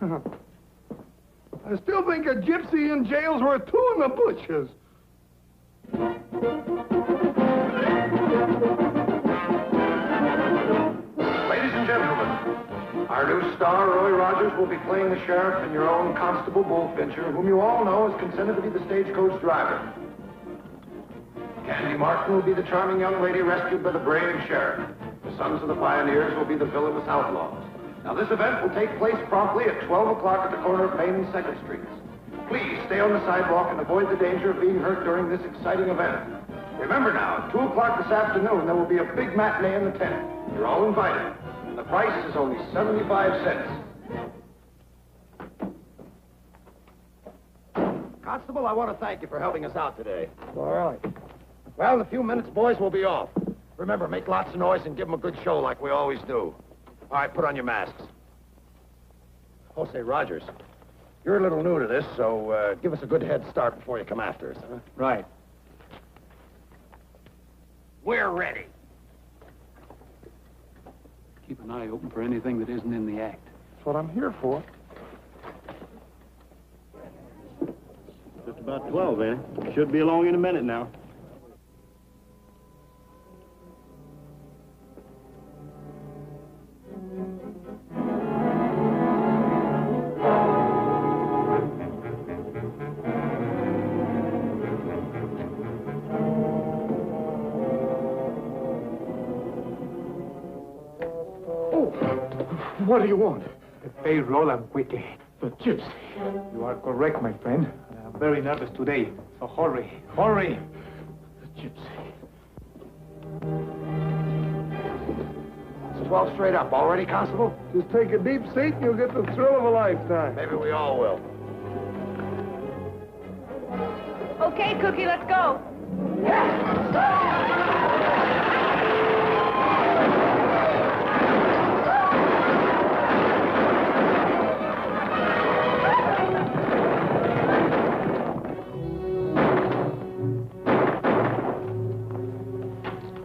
I still think a gypsy in jail's worth two in the bushes. Ladies and gentlemen, our new star, Roy Rogers, will be playing the sheriff in your own Constable Bullfincher, whom you all know has consented to be the stagecoach driver. Candy Martin will be the charming young lady rescued by the brave sheriff. The Sons of the Pioneers will be the villainous outlaws. Now, this event will take place promptly at 12 o'clock at the corner of Main and 2nd Streets. Please stay on the sidewalk and avoid the danger of being hurt during this exciting event. Remember now, at 2 o'clock this afternoon, there will be a big matinee in the tent. You're all invited. And the price is only 75 cents. Constable, I want to thank you for helping us out today. All right. Well, in a few minutes, boys, we'll be off. Remember, make lots of noise and give them a good show like we always do. All right, put on your masks. Oh, say, Rogers, you're a little new to this, so give us a good head start before you come after us, huh? Right. We're ready. Keep an eye open for anything that isn't in the act. That's what I'm here for. Just about 12, ain't it? Should be along in a minute now. What do you want? The payroll and quickly. The gypsy. You are correct, my friend. I'm very nervous today. So hurry, hurry. The gypsy. It's 12 straight up. All ready, Constable? Just take a deep seat and you'll get the thrill of a lifetime. Maybe we all will. Okay, Cookie, let's go.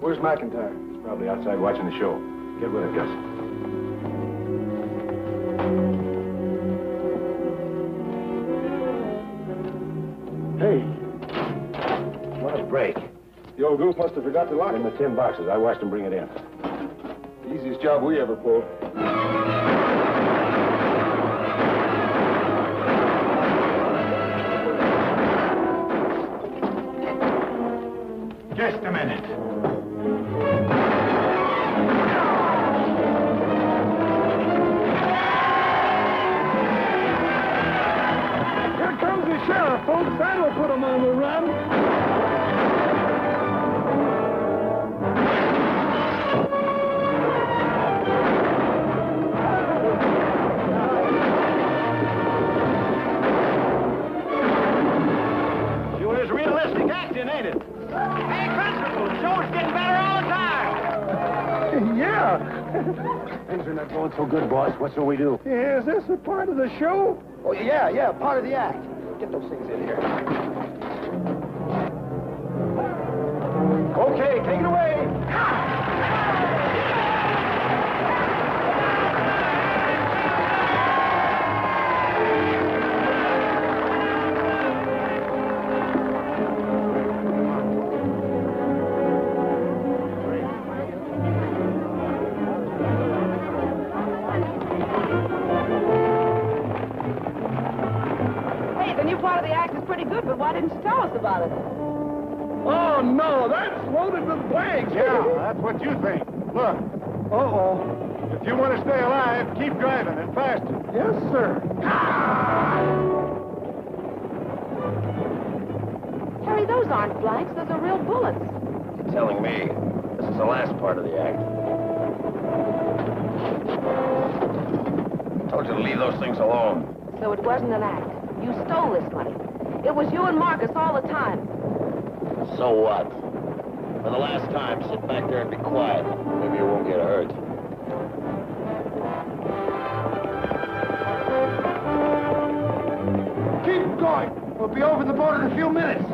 Where's McIntyre? He's probably outside watching the show. Get with it, Gus. Hey, what How's break? The old goof must have forgot to lock In the tin boxes. I watched him bring it in. The easiest job we ever pulled. Just a minute. Here comes the sheriff, folks. That'll put him on the run. Sure is realistic acting, ain't it? Hey, Constable, the show's getting better all the time. Yeah. Things are not going so good, boss. What shall we do? Is this a part of the show? Oh, yeah, part of the act. Get those things in here. Okay, take it away. Hey, the new part of the act is pretty good, but why didn't you tell us about it? Oh, no, that's loaded with blanks. Yeah, that's what you think. Look. Uh-oh. If you want to stay alive, keep driving and faster. Yes, sir. Harry, those aren't blanks. Those are real bullets. You're telling me. This is the last part of the act. I told you to leave those things alone. So it wasn't an act. You stole this money. It was you and Marcus all the time. So what? For the last time, sit back there and be quiet. Maybe you won't get hurt. Keep going. We'll be over the border in a few minutes.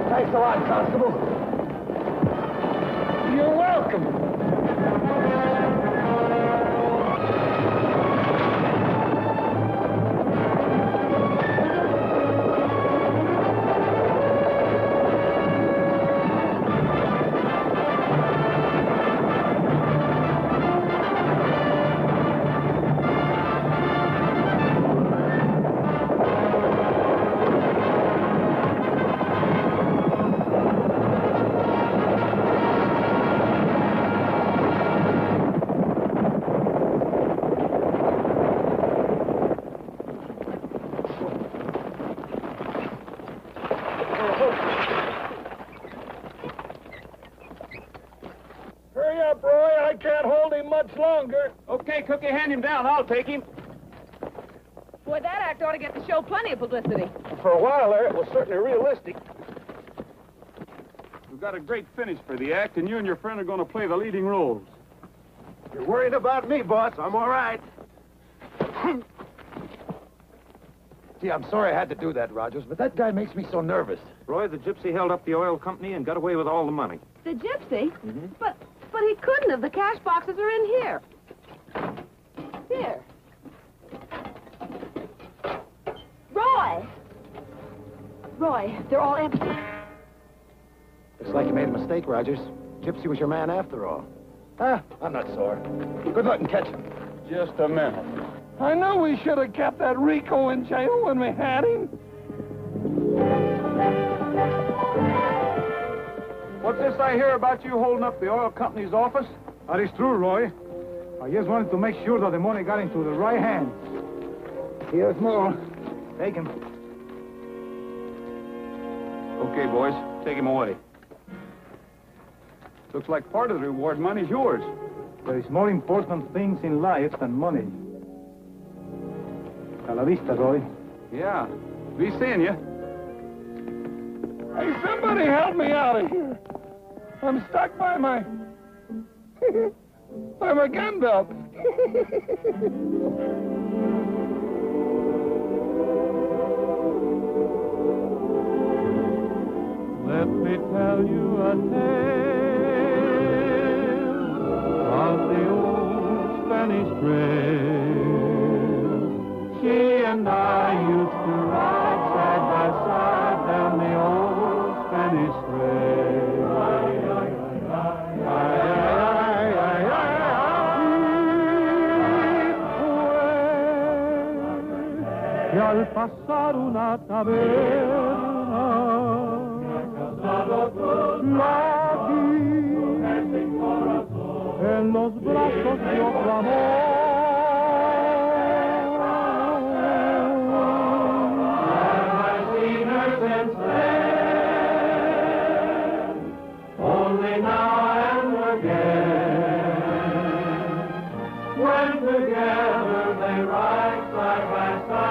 Thanks a lot, Constable. You're welcome. I can't hold him much longer. Okay, Cookie, hand him down. I'll take him. Boy, that act ought to get the show plenty of publicity. For a while there, it was certainly realistic. We've got a great finish for the act, and you and your friend are going to play the leading roles. You're worried about me, boss. I'm all right. Gee, I'm sorry I had to do that, Rogers, but that guy makes me so nervous. Roy, the gypsy held up the oil company and got away with all the money. The gypsy? But he couldn't have. The cash boxes are in here. Here. Roy, they're all empty. Looks like you made a mistake, Rogers. Gypsy was your man after all. I'm not sore. Good luck in catching him. Just a minute. I know we should have kept that Rico in jail when we had him. What's this I hear about you holding up the oil company's office? That is true, Roy. I just wanted to make sure that the money got into the right hands. Here's more. Take him. Okay, boys, take him away. Looks like part of the reward money's yours. There is more important things in life than money. A la vista, Roy. Yeah, be seeing you. Hey, somebody help me out of here. I'm stuck by my... by my gun belt. Let me tell you a tale of the old Spanish trail. She and I used to ride side by side down the old Spanish trail. Y al pasar una taberna la vi en los brazos de otro amor. I've seen her since then, only now and again, when together they ride side by side.